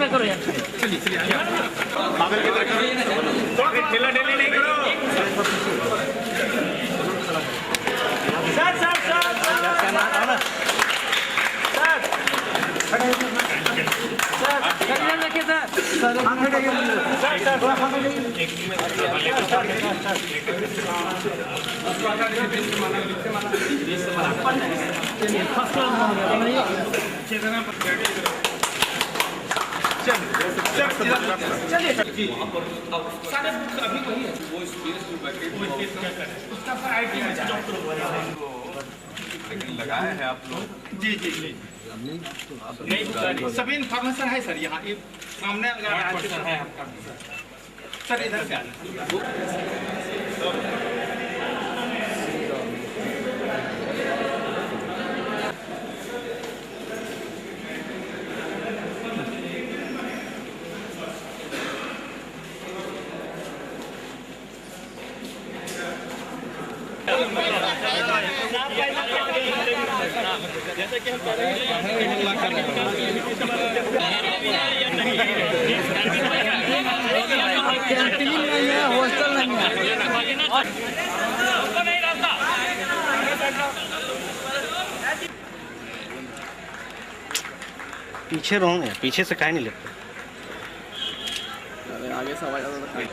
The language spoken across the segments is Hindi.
करो यार, चलिए ठेला डेली नहीं करो। अभी वही है वो स्पेस में बैठे उसका आईटी में लेकिन लगाया है आप लोग। जी जी जी नहीं सभी इन्फॉर्मेशन है सर, यहाँ सामने अगर है आपका सर इधर से जैसे कि हम कैंटीन नहीं है, हॉस्टल नहीं है। पीछे रहो ना, पीछे से काहे नहीं लगता। अरे आगे से आवाज आता है।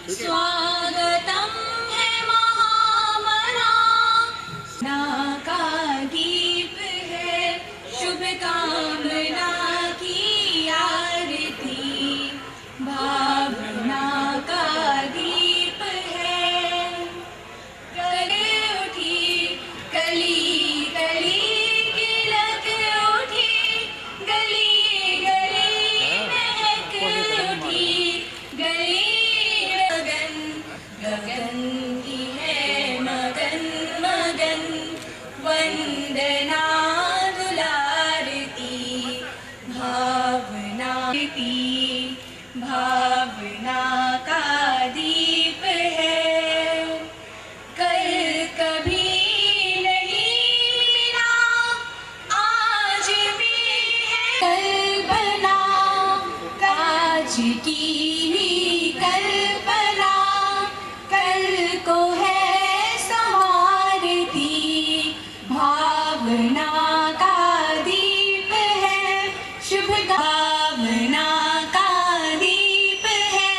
स्वागतम है महामना, ना का दीप है शुभ कामना की आरती, भावना का दीप है। गले उठी कली कली किलक उठी, गली गली महक उठी, गली गगन की है मगन मगन, वंदना दुलारती, भावना भावना का दीप है। कल कभी नहीं मिला आज भी है कल्पना, आज की ही कल्पना कल को है संवारती, भावना का दीप है शुभ भावना का दीप है,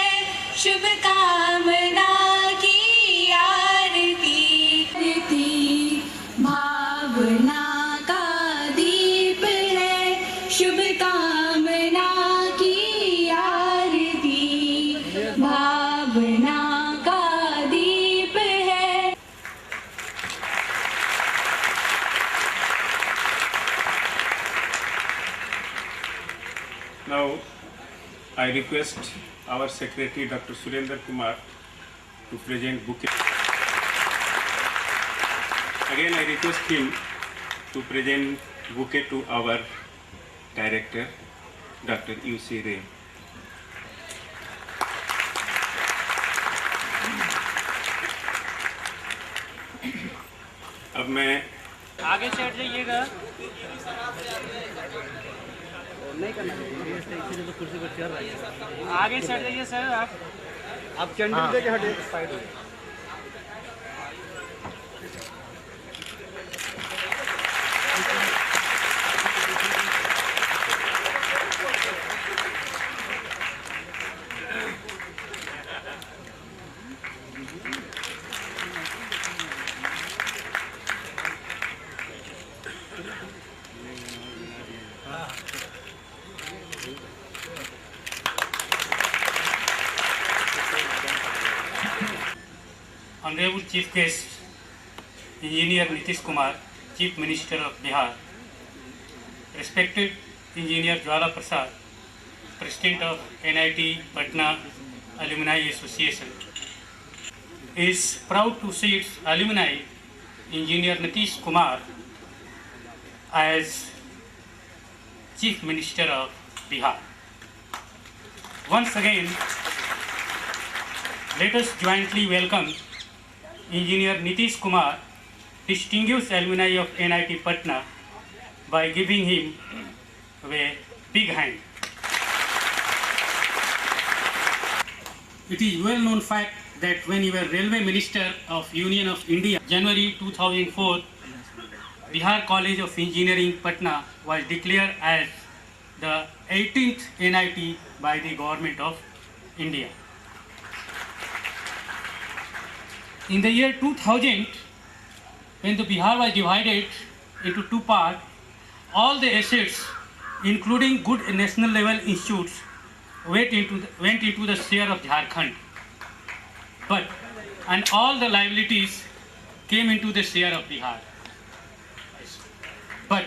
शुभ कामना की आरती, भावना का दीप है, शुभ कामना की आरती, भावना का दीप है। Now, I request our Secretary Dr. Surendra Kumar to present bouquet. Again, I request him to present bouquet to our Director, Dr. U.C. Ray. अब मैं आगे सेट जाइएगा। नहीं करना चाहिए, तो कुर्सी पर चढ़ रही है। आगे सेट जाइए सर आप कैंडल लेके हटे साइड में। Honorable Chief Guest, Engineer Nitish Kumar, Chief Minister of Bihar, respected Engineer Jwala Prasad, President of NIT Patna, Alumni Association is proud to see its alumni, Engineer Nitish Kumar, as Chief Minister of Bihar. Once again, let us jointly welcome Engineer Nitish Kumar, distinguished alumni of NIT Patna, by giving him a big hand. It is well known fact that when you were Railway Minister of Union of India, January 2004, Bihar College of Engineering Patna was declared as the 18th NIT by the Government of India. In the year 2000, when the Bihar was divided into two parts, all the assets, including good national level institutes, went into the share of Jharkhand. And all the liabilities came into the share of Bihar. But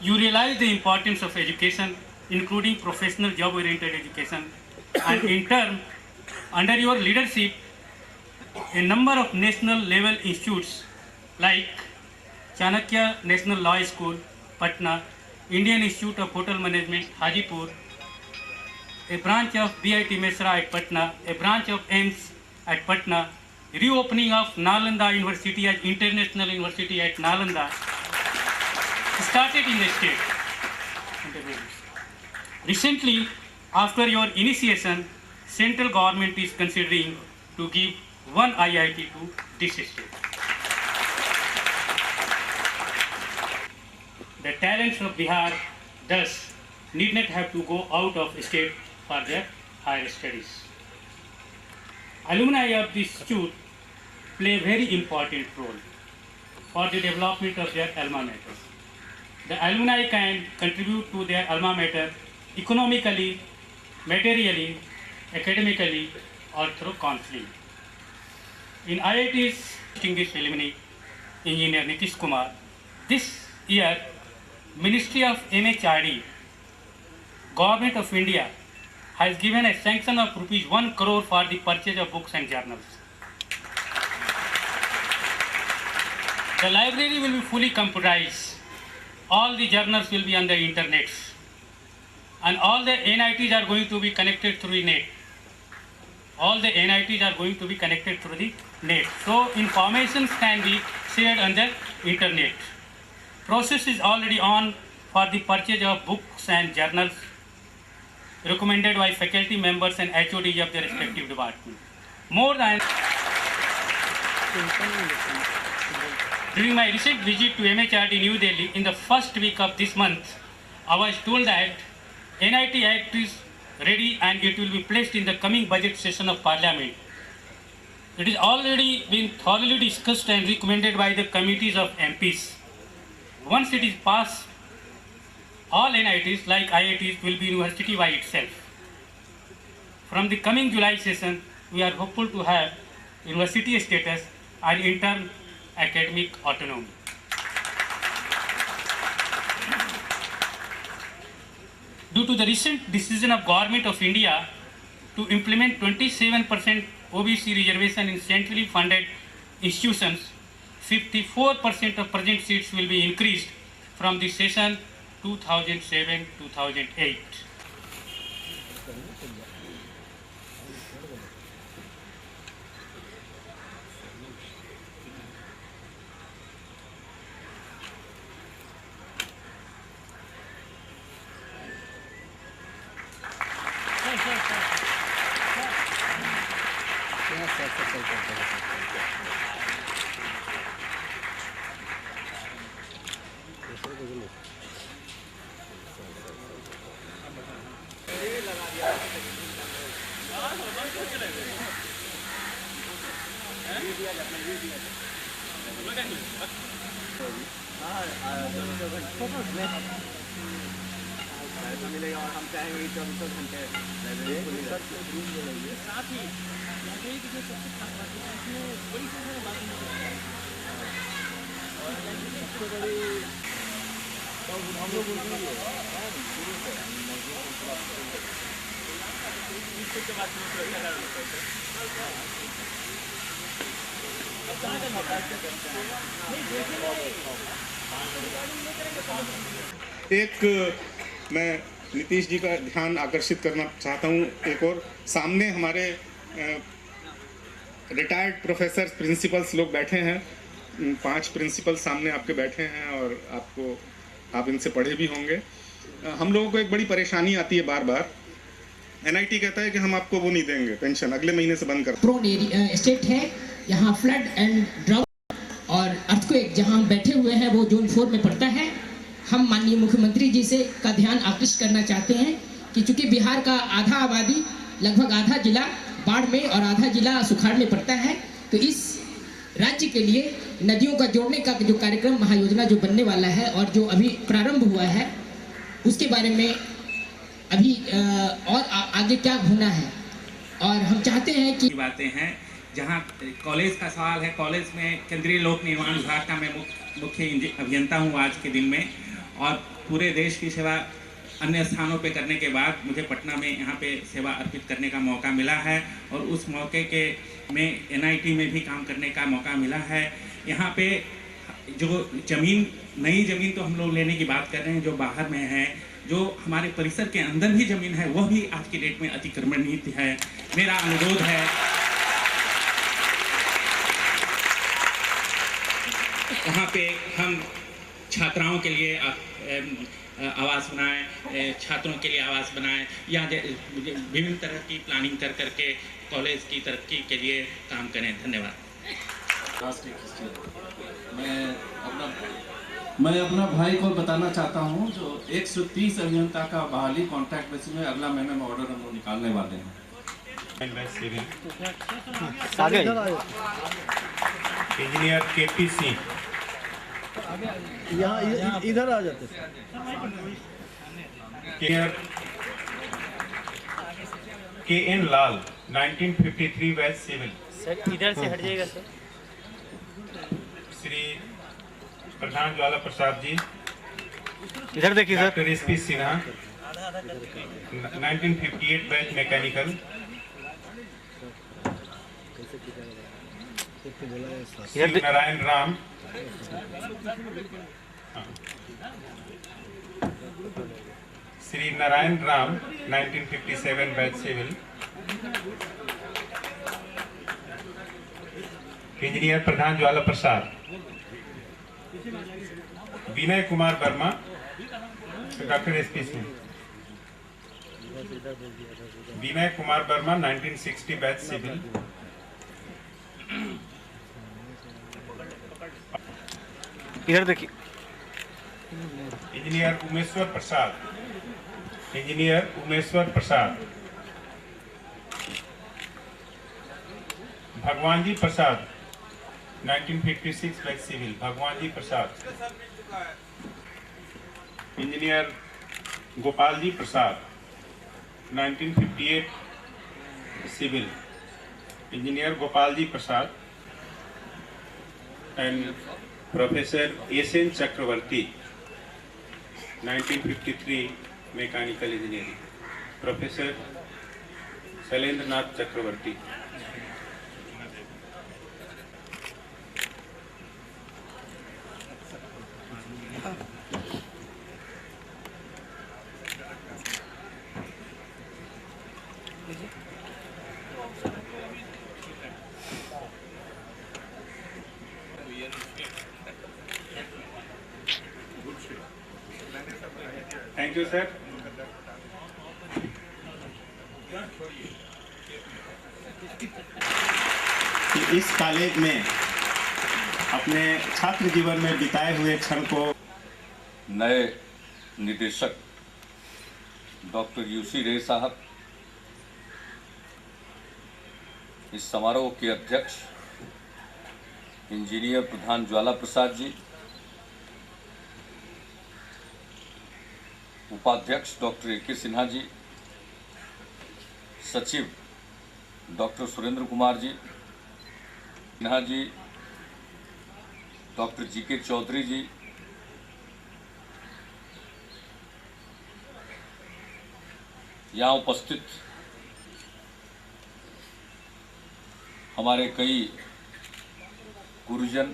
you realize the importance of education, including professional job-oriented education, and in turn, under your leadership, a number of national level institutes like Chanakya National Law School, Patna, Indian Institute of Hotel Management, Hajipur, a branch of BIT Mesra at Patna, a branch of AIMS at Patna, reopening of Nalanda University as International University at Nalanda, started in the state. Recently, after your initiation, central government is considering to give one IIT to this state. The talents of Bihar thus need not have to go out of state for their higher studies. Alumni of this institute play a very important role for the development of their alma mater. The alumni can contribute to their alma mater economically, materially, academically, or through counseling. In IIT's distinguished alumni, Engineer Nitish Kumar, this year, Ministry of MHRD, Government of India, has given a sanction of ₹1 crore for the purchase of books and journals. The library will be fully computerized. All the journals will be on the internet. And all the NITs are going to be connected through the net. All the NITs are going to be connected through the net. So informations can be shared on the internet. Process is already on for the purchase of books and journals recommended by faculty members and HODs of their respective department. During my recent visit to MHRD New Delhi in the first week of this month, I was told that NIT Act is ready and it will be placed in the coming budget session of Parliament. It has already been thoroughly discussed and recommended by the committees of MPs. Once it is passed, all NITs like IITs will be university by itself. From the coming July session, we are hopeful to have university status and in turn academic autonomy. Due to the recent decision of Government of India to implement 27% OBC reservation in centrally funded institutions, 54% of present seats will be increased from the session 2007-2008. मिलेगा और हम चाहेंगे कि 24 घंटे लाइब्रेरी खुली रहे। साथ ही लाइब्रेरी की जो सबसे खास बात है इसमें बड़ी संख्या में बातें और सबसे बड़ी हम लोग स्कूल के बाद में सुरक्षा कारण होता है अब कहाँ का मौका नहीं देखेंगे। एक मैं नीतीश जी का ध्यान आकर्षित करना चाहता हूँ। एक और सामने हमारे रिटायर्ड प्रोफेसर प्रिंसिपल्स लोग बैठे हैं। 5 प्रिंसिपल सामने आपके बैठे हैं और आप इनसे पढ़े भी होंगे। हम लोगों को एक बड़ी परेशानी आती है बार बार। NIT कहता है कि हम आपको वो नहीं देंगे, पेंशन अगले महीने से बंद कर। प्रोन स्टेट है, यहाँ फ्लड एंड ड्राउट और अर्थक्वेक जहाँ हम बैठे हुए हैं वो जोन 4 में पड़ता है। हम माननीय मुख्यमंत्री जी से का ध्यान आकृष्ट करना चाहते हैं कि चूंकि बिहार का आधा आबादी, लगभग आधा जिला बाढ़ में और आधा जिला सुखाड़ में पड़ता है, तो इस राज्य के लिए नदियों का जोड़ने का जो कार्यक्रम महायोजना जो बनने वाला है और जो अभी प्रारंभ हुआ है उसके बारे में अभी और आगे क्या होना है। और हम चाहते हैं कि बातें हैं जहां कॉलेज का सवाल है। कॉलेज में केंद्रीय लोक निर्माण विभाग का मैं मुख्य अभियंता हूं आज के दिन में, और पूरे देश की सेवा अन्य स्थानों पे करने के बाद मुझे पटना में यहाँ पे सेवा अर्पित करने का मौका मिला है और उस मौके के में NIT में भी काम करने का मौका मिला है। यहाँ पे जो ज़मीन, नई ज़मीन तो हम लोग लेने की बात कर रहे हैं, जो बाहर में है, जो हमारे परिसर के अंदर भी ज़मीन है वह भी आज की डेट में अतिक्रमण नीति है। मेरा अनुरोध है वहाँ पे हम छात्राओं के लिए आवास बनाएं, छात्रों के लिए आवास बनाएं, या विभिन्न तरह की प्लानिंग कर करके कॉलेज की तरक्की के लिए काम करें। धन्यवाद। मैं अपना भाई को बताना चाहता हूँ जो 130 अभियंता का बहाली कॉन्ट्रैक्ट बेसिस में अगला महीने में ऑर्डर हम लोग निकालने वाले हैं। इंजीनियर KP सिंह, यहाँ इधर आ जाते इंजीनियर KN लाल 1953 बैच सिविल। सर इधर से हट जाइएगा सर। श्री प्रधान ज्वाला प्रसाद जी, इधर देखिए sir. Doctor SP Sinha 1958 batch mechanical. Shri Narayan Ram, Shri Narayan Ram 1957 batch civil. Engineer Pradhan Jwala Prasad. Vinay Kumar Verma, doctor SP Singh. Vinay Kumar Verma 1960 batch civil. इधर देखिए। Engineer Umeshwar Prasad, engineer Umeshwar Prasad. Bhagwan ji Prasad 1956 batch civil. Bhagwan ji Prasad. Engineer Gopal ji Prasad 1958 civil. Engineer Gopal ji Prasad and professor SN Chakraborty 1953 mechanical engineering. Professor Shailendra Nath Chakraborty. Thank you sir. इस कॉलेज में अपने छात्र जीवन में बिताए हुए क्षण को नए निदेशक डॉक्टर UC रे साहब, इस समारोह के अध्यक्ष इंजीनियर प्रधान ज्वाला प्रसाद जी, उपाध्यक्ष डॉक्टर AK सिन्हा जी, सचिव doctor Surendra Kumar ji Sinha ji, doctor GK Chaudhary जी, यहाँ उपस्थित हमारे कई गुरुजन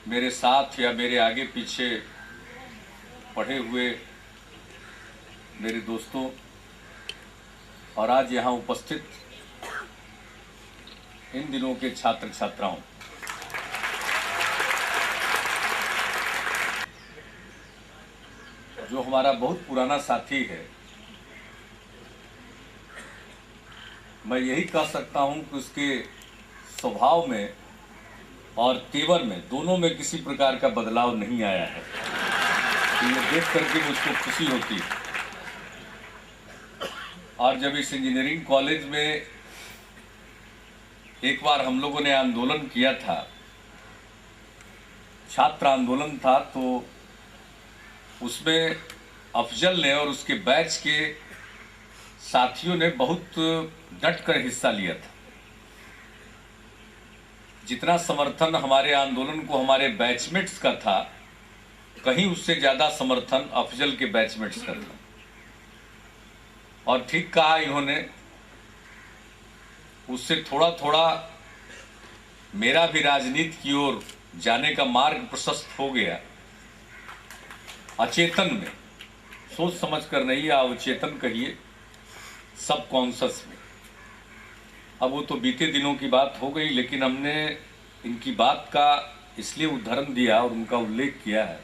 मेरे साथ या मेरे आगे पीछे पढ़े हुए मेरे दोस्तों और आज यहाँ उपस्थित इन दिनों के छात्र छात्राओं, जो हमारा बहुत पुराना साथी है, मैं यही कह सकता हूं कि उसके स्वभाव में और तेवर में दोनों में किसी प्रकार का बदलाव नहीं आया है। तो ये देख करके मुझको खुशी होती है। और जब इस इंजीनियरिंग कॉलेज में एक बार हम लोगों ने आंदोलन किया था, छात्र आंदोलन था, तो उसमें अफजल ने और उसके बैच के साथियों ने बहुत डट कर हिस्सा लिया था। जितना समर्थन हमारे आंदोलन को हमारे बैचमेट्स का था, कहीं उससे ज्यादा समर्थन अफजल के बैचमेट्स का था। और ठीक कहा इन्होंने, उससे थोड़ा थोड़ा मेरा भी राजनीति की ओर जाने का मार्ग प्रशस्त हो गया। अचेतन में, सोच समझ कर नहीं, या अवचेतन कहिए, सब कॉन्शस में। अब वो तो बीते दिनों की बात हो गई, लेकिन हमने इनकी बात का इसलिए उदाहरण दिया और उनका उल्लेख किया है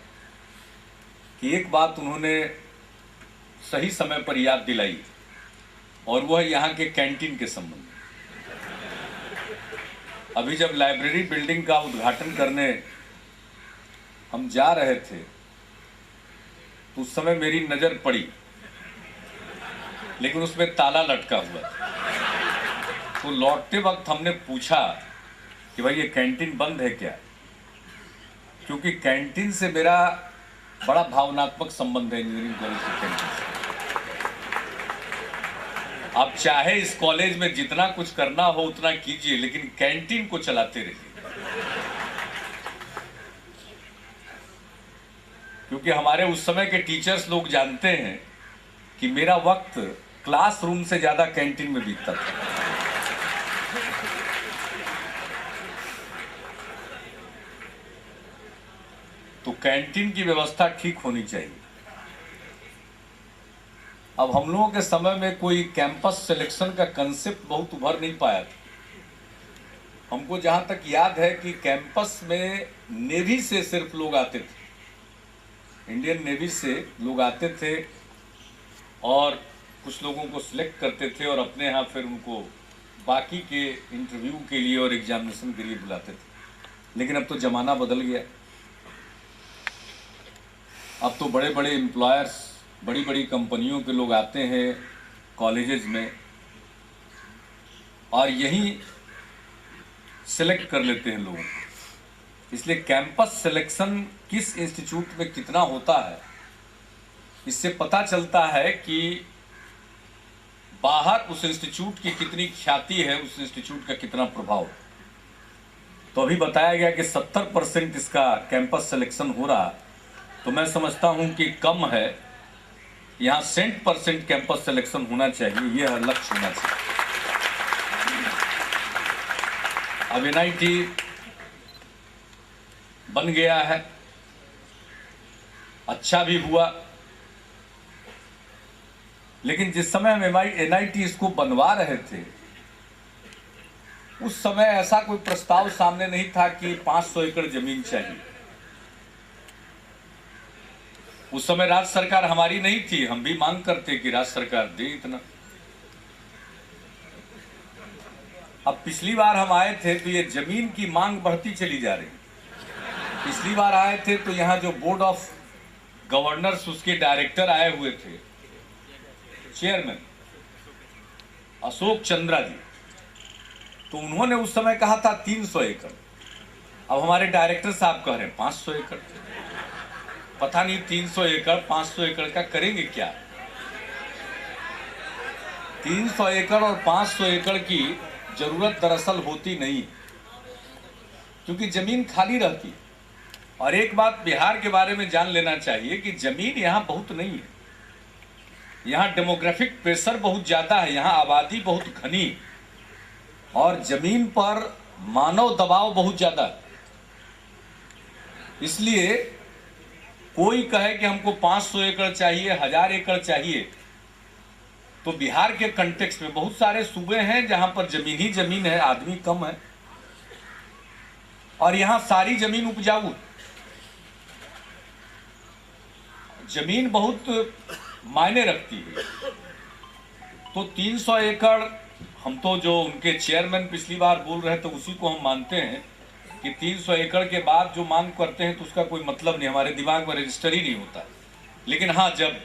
कि एक बात उन्होंने सही समय पर याद दिलाई, और वह यहाँ के कैंटीन के संबंध में। अभी जब लाइब्रेरी बिल्डिंग का उद्घाटन करने हम जा रहे थे, तो उस समय मेरी नजर पड़ी, लेकिन उसमें ताला लटका हुआ था। तो लौटते वक्त हमने पूछा कि भाई ये कैंटीन बंद है क्या, क्योंकि कैंटीन से मेरा बड़ा भावनात्मक संबंध है, इंजीनियरिंग कॉलेज के कैंटीन से। आप चाहे इस कॉलेज में जितना कुछ करना हो उतना कीजिए, लेकिन कैंटीन को चलाते रहिए, क्योंकि हमारे उस समय के टीचर्स लोग जानते हैं कि मेरा वक्त क्लासरूम से ज्यादा कैंटीन में बीतता था। तो कैंटीन की व्यवस्था ठीक होनी चाहिए। अब हम लोगों के समय में कोई कैंपस सिलेक्शन का कंसेप्ट बहुत उभर नहीं पाया था। हमको जहां तक याद है कि कैंपस में नेवी से सिर्फ लोग आते थे, इंडियन नेवी से लोग आते थे और कुछ लोगों को सिलेक्ट करते थे और अपने यहाँ फिर उनको बाकी के इंटरव्यू के लिए और एग्जामिनेशन के लिए बुलाते थे। लेकिन अब तो ज़माना बदल गया। अब तो बड़े बड़े एम्प्लॉयर्स, बड़ी बड़ी कंपनियों के लोग आते हैं कॉलेजेस में और यहीं सेलेक्ट कर लेते हैं लोगों को। इसलिए कैंपस सिलेक्शन किस इंस्टीट्यूट में कितना होता है, इससे पता चलता है कि बाहर उस इंस्टीट्यूट की कितनी ख्याति है, उस इंस्टीट्यूट का कितना प्रभाव। तो अभी बताया गया कि 70% इसका कैंपस सिलेक्शन हो रहा, तो मैं समझता हूं कि कम है। यहाँ 100% कैंपस सिलेक्शन होना चाहिए, यह लक्ष्य होना चाहिए। अब NIT बन गया है, अच्छा भी हुआ, लेकिन जिस समय हम NIT इसको बनवा रहे थे, उस समय ऐसा कोई प्रस्ताव सामने नहीं था कि 500 एकड़ जमीन चाहिए। उस समय राज्य सरकार हमारी नहीं थी, हम भी मांग करते कि राज्य सरकार दे इतना। अब पिछली बार हम आए थे तो ये जमीन की मांग बढ़ती चली जा रही। पिछली बार आए थे तो यहाँ जो बोर्ड ऑफ गवर्नर्स, उसके डायरेक्टर आए हुए थे, चेयरमैन अशोक चंद्रा जी, तो उन्होंने उस समय कहा था 300 एकड़। अब हमारे डायरेक्टर साहब कह रहे हैं 500 एकड़। पता नहीं 300 एकड़ 500 एकड़ का करेंगे क्या। 300 एकड़ और 500 एकड़ की जरूरत दरअसल होती नहीं, क्योंकि जमीन खाली रहती। और एक बात बिहार के बारे में जान लेना चाहिए कि जमीन यहाँ बहुत नहीं है। यहाँ डेमोग्राफिक प्रेशर बहुत ज़्यादा है, यहाँ आबादी बहुत घनी और जमीन पर मानव दबाव बहुत ज़्यादा है। इसलिए कोई कहे कि हमको 500 एकड़ चाहिए, 1000 एकड़ चाहिए, तो बिहार के कंटेक्स्ट में बहुत सारे सूबे हैं जहां पर जमीन ही जमीन है, आदमी कम है और यहां सारी जमीन उपजाऊ। जमीन बहुत मायने रखती है। तो 300 एकड़ हम तो जो उनके चेयरमैन पिछली बार बोल रहे थे उसी को हम मानते हैं कि 300 एकड़ के बाद जो मांग करते हैं तो उसका कोई मतलब नहीं, हमारे दिमाग में रजिस्टर ही नहीं होता। लेकिन हाँ, जब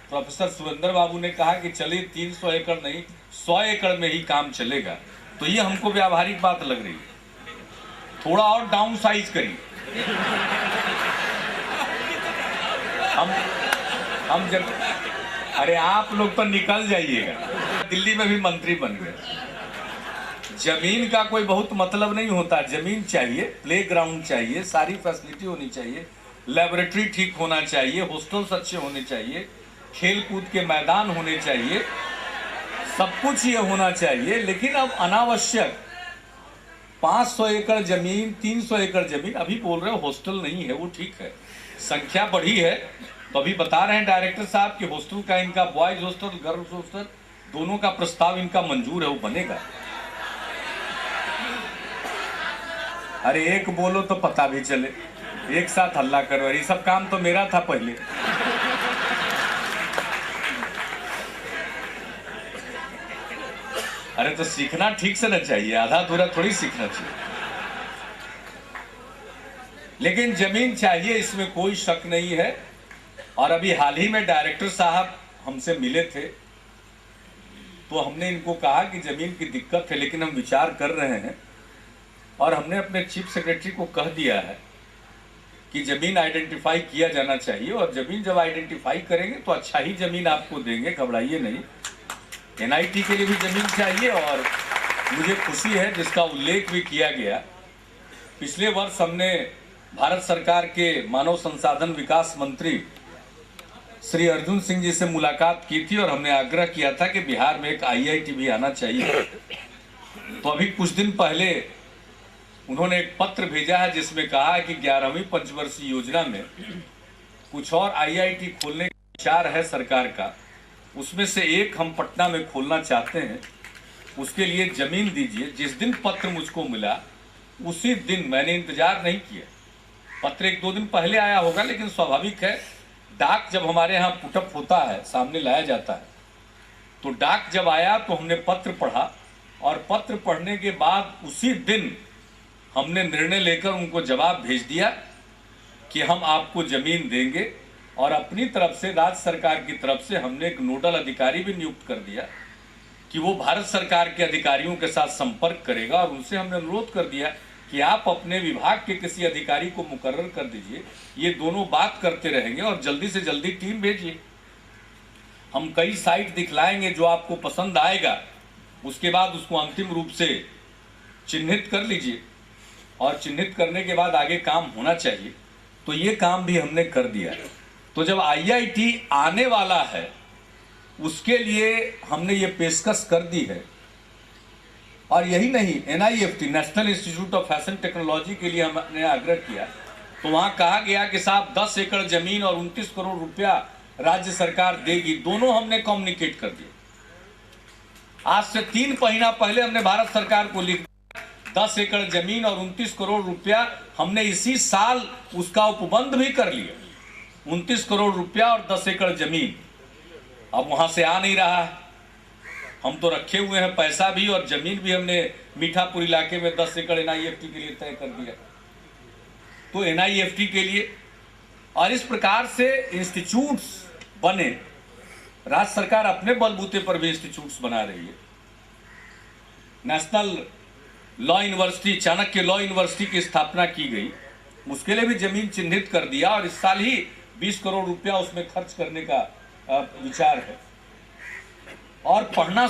प्रोफेसर सुरेंद्र बाबू ने कहा कि चलिए 300 एकड़ नहीं 100 एकड़ में ही काम चलेगा, तो ये हमको व्यावहारिक बात लग रही है। थोड़ा और डाउन साइज करिए। हम जब, अरे आप लोग तो निकल जाइएगा, दिल्ली में भी मंत्री बन गए। जमीन का कोई बहुत मतलब नहीं होता, जमीन चाहिए, प्लेग्राउंड चाहिए, सारी फैसिलिटी होनी चाहिए, लेबोरेटरी ठीक होना चाहिए, हॉस्टल्स अच्छे होने चाहिए, खेल कूद के मैदान होने चाहिए, सब कुछ ये होना चाहिए। लेकिन अब अनावश्यक 500 एकड़ जमीन, 300 एकड़ जमीन, अभी बोल रहे हो हॉस्टल नहीं है, वो ठीक है, संख्या बढ़ी है, तो अभी बता रहे हैं डायरेक्टर साहब कि हॉस्टल का इनका बॉयज हॉस्टल, गर्ल्स हॉस्टल दोनों का प्रस्ताव इनका मंजूर है, वो बनेगा। अरे एक बोलो तो पता भी चले, एक साथ हल्ला करो, ये सब काम तो मेरा था पहले। अरे तो सीखना ठीक से ना चाहिए, आधा अधूरा थोड़ी सीखना चाहिए। लेकिन जमीन चाहिए, इसमें कोई शक नहीं है। और अभी हाल ही में डायरेक्टर साहब हमसे मिले थे, तो हमने इनको कहा कि जमीन की दिक्कत है, लेकिन हम विचार कर रहे हैं और हमने अपने चीफ सेक्रेटरी को कह दिया है कि जमीन आइडेंटिफाई किया जाना चाहिए और जमीन जब आइडेंटिफाई करेंगे तो अच्छा ही जमीन आपको देंगे, घबराइए नहीं। एनआईटी के लिए भी जमीन चाहिए और मुझे खुशी है जिसका उल्लेख भी किया गया, पिछले वर्ष हमने भारत सरकार के मानव संसाधन विकास मंत्री श्री अर्जुन सिंह जी से मुलाकात की थी और हमने आग्रह किया था कि बिहार में एक आईआईटी भी आना चाहिए। तो अभी कुछ दिन पहले उन्होंने एक पत्र भेजा है जिसमें कहा है कि 11वीं पंचवर्षीय योजना में कुछ और आईआईटी खोलने का विचार है सरकार का, उसमें से एक हम पटना में खोलना चाहते हैं, उसके लिए जमीन दीजिए। जिस दिन पत्र मुझको मिला उसी दिन, मैंने इंतजार नहीं किया, पत्र 1-2 दिन पहले आया होगा, लेकिन स्वाभाविक है डाक जब हमारे यहाँ पुटअप होता है, सामने लाया जाता है, तो डाक जब आया तो हमने पत्र पढ़ा और पत्र पढ़ने के बाद उसी दिन हमने निर्णय लेकर उनको जवाब भेज दिया कि हम आपको जमीन देंगे। और अपनी तरफ से, राज्य सरकार की तरफ से हमने एक नोडल अधिकारी भी नियुक्त कर दिया कि वो भारत सरकार के अधिकारियों के साथ संपर्क करेगा और उनसे हमने अनुरोध कर दिया कि आप अपने विभाग के किसी अधिकारी को मुकर्रर कर दीजिए, ये दोनों बात करते रहेंगे और जल्दी से जल्दी टीम भेजिए। हम कई साइट दिखलाएंगे, जो आपको पसंद आएगा उसके बाद उसको अंतिम रूप से चिन्हित कर लीजिए और चिन्हित करने के बाद आगे काम होना चाहिए। तो ये काम भी हमने कर दिया। तो जब आईआईटी आने वाला है उसके लिए हमने ये पेशकश कर दी है। और यही नहीं, NIFT, national institute of fashion technology के लिए हमने आग्रह किया, तो वहाँ कहा गया कि साहब 10 एकड़ जमीन और 29 करोड़ रुपया राज्य सरकार देगी, दोनों हमने कम्युनिकेट कर दिया। आज से 3 महीना पहले हमने भारत सरकार को लिख 10 एकड़ जमीन और 29 करोड़ रुपया, हमने इसी साल उसका उपबंध भी कर लिया। 29 करोड़ रुपया और 10 एकड़ जमीन अब वहां से आ नहीं रहा है। हम तो रखे हुए हैं पैसा भी और जमीन भी, हमने मीठापुर इलाके में 10 एकड़ एनआईएफटी के लिए तय कर दिया। तो एनआईएफटी के लिए, और इस प्रकार से इंस्टीट्यूट्स बने। राज्य सरकार अपने बलबूते पर भी इंस्टीट्यूट्स बना रही है। National law university, Chanakya law university की स्थापना की गई, उसके लिए भी जमीन चिन्हित कर दिया और इस साल ही 20 करोड़ रुपया उसमें खर्च करने का विचार है। और पढ़ना